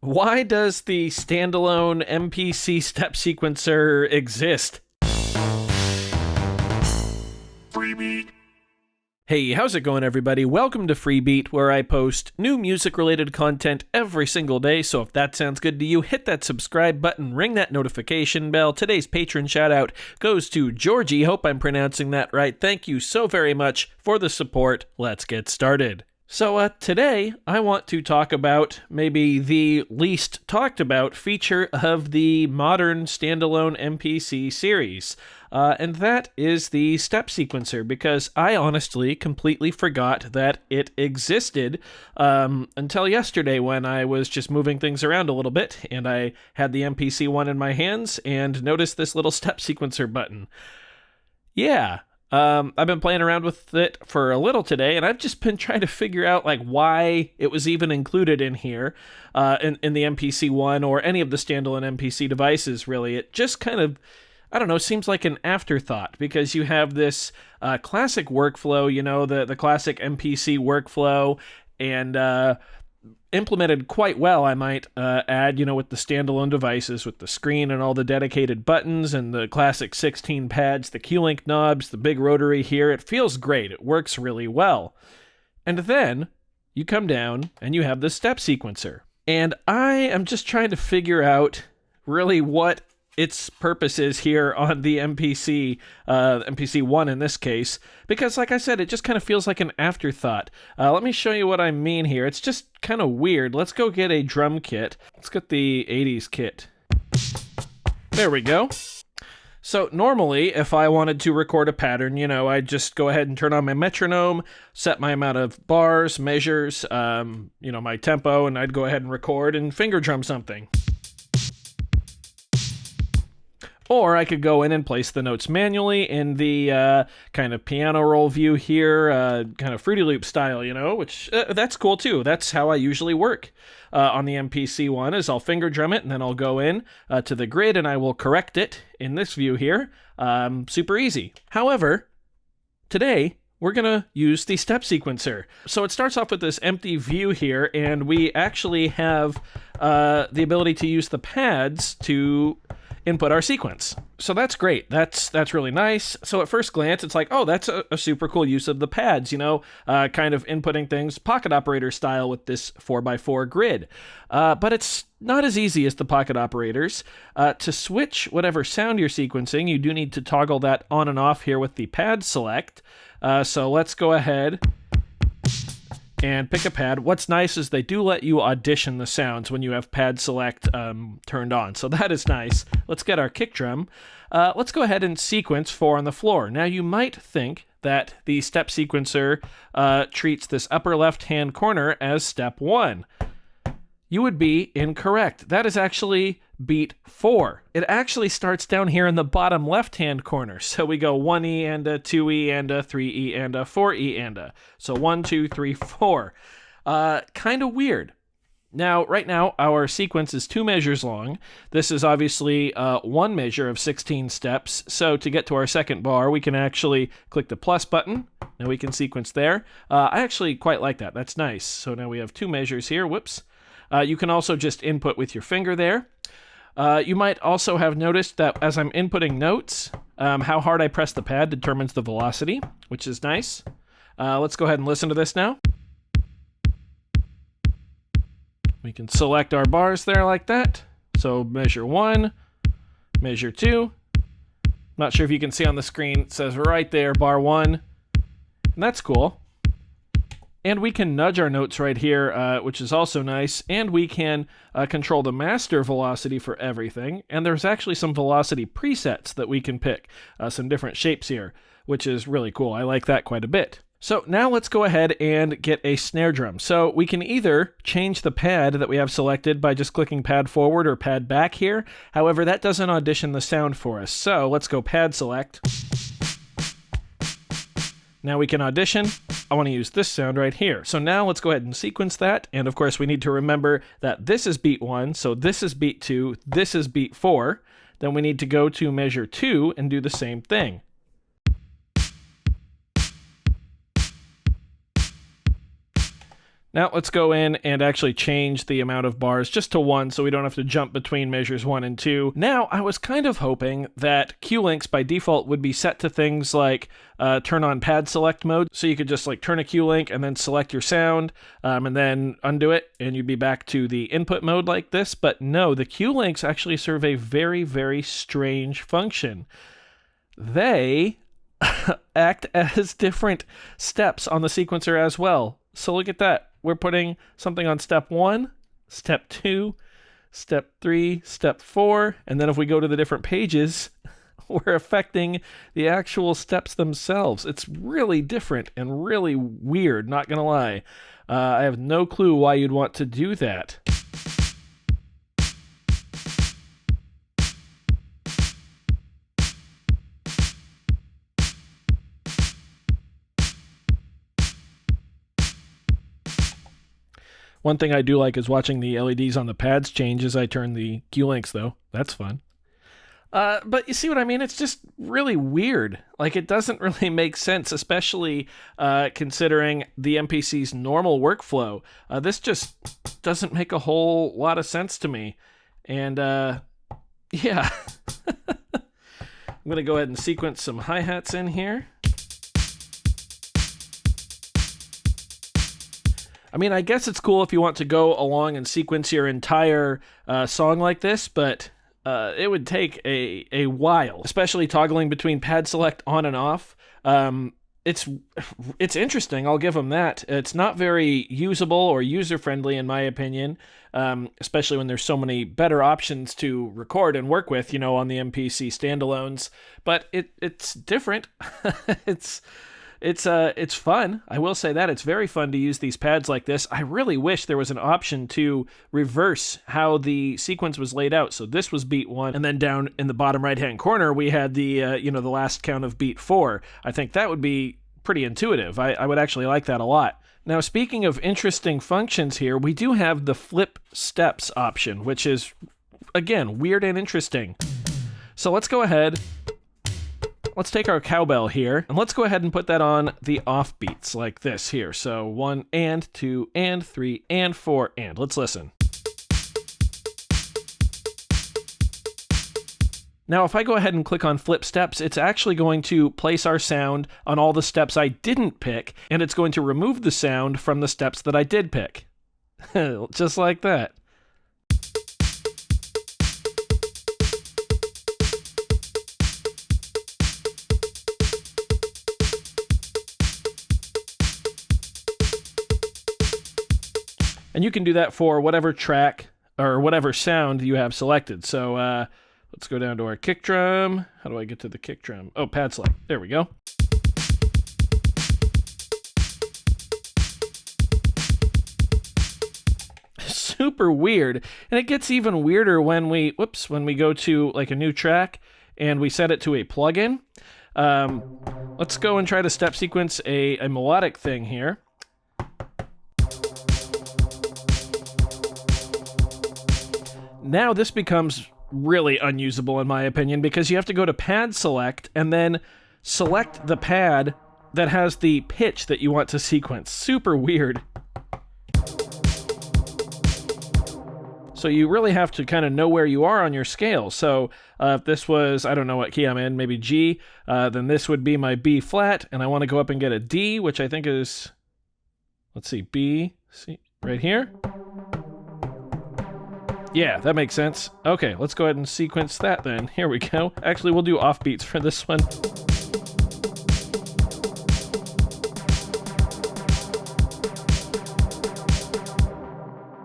Why does the standalone MPC step sequencer exist? Freebie. Hey, how's it going, everybody? Welcome to Freebeat, where I post new music-related content every single day, so if that sounds good to you, hit that subscribe button, ring that notification bell. Today's patron shout-out goes to Georgie. Hope I'm pronouncing that right. Thank you so very much for the support. Let's get started. So today, I want to talk about maybe the least talked about feature of the modern standalone MPC series, and that is the step sequencer, because I honestly completely forgot that it existed until yesterday when I was just moving things around a little bit, and I had the MPC one in my hands and noticed this little step sequencer button. Yeah. I've been playing around with it for a little today, and I've just been trying to figure out why it was even included in here, in the MPC one or any of the standalone MPC devices. Really, it just kind of, I don't know, seems like an afterthought, because you have this classic workflow, the classic MPC workflow, and implemented quite well, I might add, with the standalone devices, with the screen and all the dedicated buttons and the classic 16 pads, the Q-Link knobs, the big rotary here. It feels great. It works really well. And then you come down and you have the step sequencer. And I am just trying to figure out really what its purpose is here on the MPC, MPC 1 in this case, because like I said, it just kind of feels like an afterthought. Let me show you what I mean here. It's just kind of weird. Let's go get a drum kit. Let's get the 80s kit. There we go. So normally, if I wanted to record a pattern, I'd just go ahead and turn on my metronome, set my amount of bars, measures, my tempo, and I'd go ahead and record and finger drum something. Or I could go in and place the notes manually in the kind of piano roll view here, kind of Fruity Loop style, which that's cool too. That's how I usually work on the MPC one, is I'll finger drum it and then I'll go in to the grid and I will correct it in this view here. Super easy. However, today we're going to use the step sequencer. So it starts off with this empty view here, and we actually have the ability to use the pads to input our sequence. So that's great. That's really nice. So at first glance, it's like, oh, that's a super cool use of the pads, kind of inputting things pocket operator style with this 4x4 grid. But it's not as easy as the pocket operators. To switch whatever sound you're sequencing, you do need to toggle that on and off here with the pad select. So let's go ahead and pick a pad. What's nice is they do let you audition the sounds when you have pad select turned on, so that is nice. Let's get our kick drum. Let's go ahead and sequence 4 on the floor. Now you might think that the step sequencer treats this upper left-hand corner as step 1. You would be incorrect. That is actually beat 4. It actually starts down here in the bottom left-hand corner. So we go 1E and a 2E and a 3E and a 4E and a. So 1, 2, 3, 4. Kind of weird. Now, right now, our sequence is 2 measures long. This is obviously 1 measure of 16 steps. So to get to our second bar, we can actually click the plus button. Now we can sequence there. I actually quite like that. That's nice. So now we have 2 measures here. Whoops. You can also just input with your finger there. You might also have noticed that as I'm inputting notes, how hard I press the pad determines the velocity, which is nice. Let's go ahead and listen to this now. We can select our bars there like that. So measure 1, measure 2. Not sure if you can see on the screen, it says right there, bar 1. And that's cool. And we can nudge our notes right here, which is also nice. And we can control the master velocity for everything. And there's actually some velocity presets that we can pick, some different shapes here, which is really cool. I like that quite a bit. So now let's go ahead and get a snare drum. So we can either change the pad that we have selected by just clicking pad forward or pad back here. However, that doesn't audition the sound for us. So let's go pad select. Now we can audition. I want to use this sound right here. So now let's go ahead and sequence that. And of course, we need to remember that this is beat 1, so this is beat 2, this is beat 4. Then we need to go to measure 2 and do the same thing. Now let's go in and actually change the amount of bars just to 1 so we don't have to jump between measures 1 and 2. Now, I was kind of hoping that Q-links by default would be set to things like turn on pad select mode, so you could just like turn a Q-link and then select your sound and then undo it and you'd be back to the input mode like this. But no, the Q-links actually serve a very, very strange function. They act as different steps on the sequencer as well. So look at that. We're putting something on step 1, step 2, step 3, step 4, and then if we go to the different pages, we're affecting the actual steps themselves. It's really different and really weird, not gonna lie. I have no clue why you'd want to do that. One thing I do like is watching the LEDs on the pads change as I turn the Q-links, though. That's fun. But you see what I mean? It's just really weird. Like, it doesn't really make sense, especially considering the MPC's normal workflow. This just doesn't make a whole lot of sense to me. And, yeah. I'm going to go ahead and sequence some hi-hats in here. I mean, I guess it's cool if you want to go along and sequence your entire song like this, but it would take a while, especially toggling between pad select on and off. It's interesting, I'll give them that. It's not very usable or user-friendly in my opinion, especially when there's so many better options to record and work with, you know, on the MPC standalones. But it's different. It's fun. I will say that. It's very fun to use these pads like this. I really wish there was an option to reverse how the sequence was laid out. So this was beat 1, and then down in the bottom right-hand corner, we had the, the last count of beat 4. I think that would be pretty intuitive. I would actually like that a lot. Now, speaking of interesting functions here, we do have the flip steps option, which is, again, weird and interesting. So let's go ahead. Let's take our cowbell here, and let's go ahead and put that on the off beats like this here. So 1 and 2 and 3 and 4 and. Let's listen. Now, if I go ahead and click on flip steps, it's actually going to place our sound on all the steps I didn't pick, and it's going to remove the sound from the steps that I did pick. Just like that. And you can do that for whatever track or whatever sound you have selected. So let's go down to our kick drum. How do I get to the kick drum? Oh, pad select. There we go. Super weird. And it gets even weirder when we go to like a new track and we set it to a plugin. Let's go and try to step sequence a melodic thing here. Now this becomes really unusable in my opinion because you have to go to pad select and then select the pad that has the pitch that you want to sequence. Super weird. So you really have to kind of know where you are on your scale. So if this was, I don't know what key I'm in, maybe G, then this would be my B flat, and I want to go up and get a D, which I think is, let's see, B, C, right here. Yeah, that makes sense. Okay, let's go ahead and sequence that then. Here we go. Actually, we'll do offbeats for this one.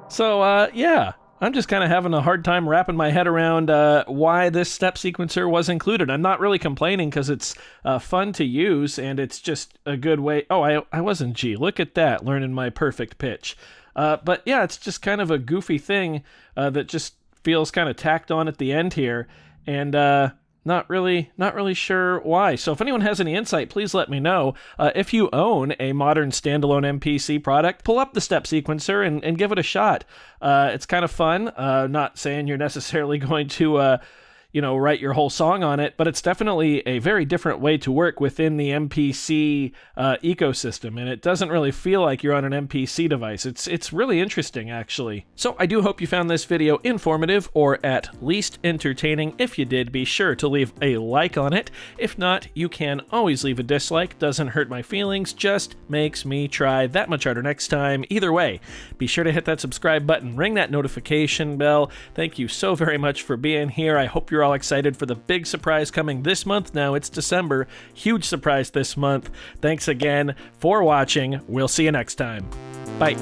So, yeah, I'm just kind of having a hard time wrapping my head around why this step sequencer was included. I'm not really complaining because it's fun to use, and it's just a good way. Oh, I was in G. Look at that, learning my perfect pitch. But yeah, it's just kind of a goofy thing that just feels kind of tacked on at the end here, and not really sure why. So if anyone has any insight, please let me know. If you own a modern standalone MPC product, pull up the step sequencer and give it a shot. It's kind of fun. Not saying you're necessarily going to write your whole song on it, but it's definitely a very different way to work within the MPC ecosystem, and it doesn't really feel like you're on an MPC device. It's really interesting, actually. So I do hope you found this video informative, or at least entertaining. If you did, be sure to leave a like on it. If not, you can always leave a dislike. Doesn't hurt my feelings, just makes me try that much harder next time. Either way, be sure to hit that subscribe button, ring that notification bell. Thank you so very much for being here. I hope you're all excited for the big surprise coming this month. Now it's December. Huge surprise this month. Thanks again for watching. We'll see you next time. Bye.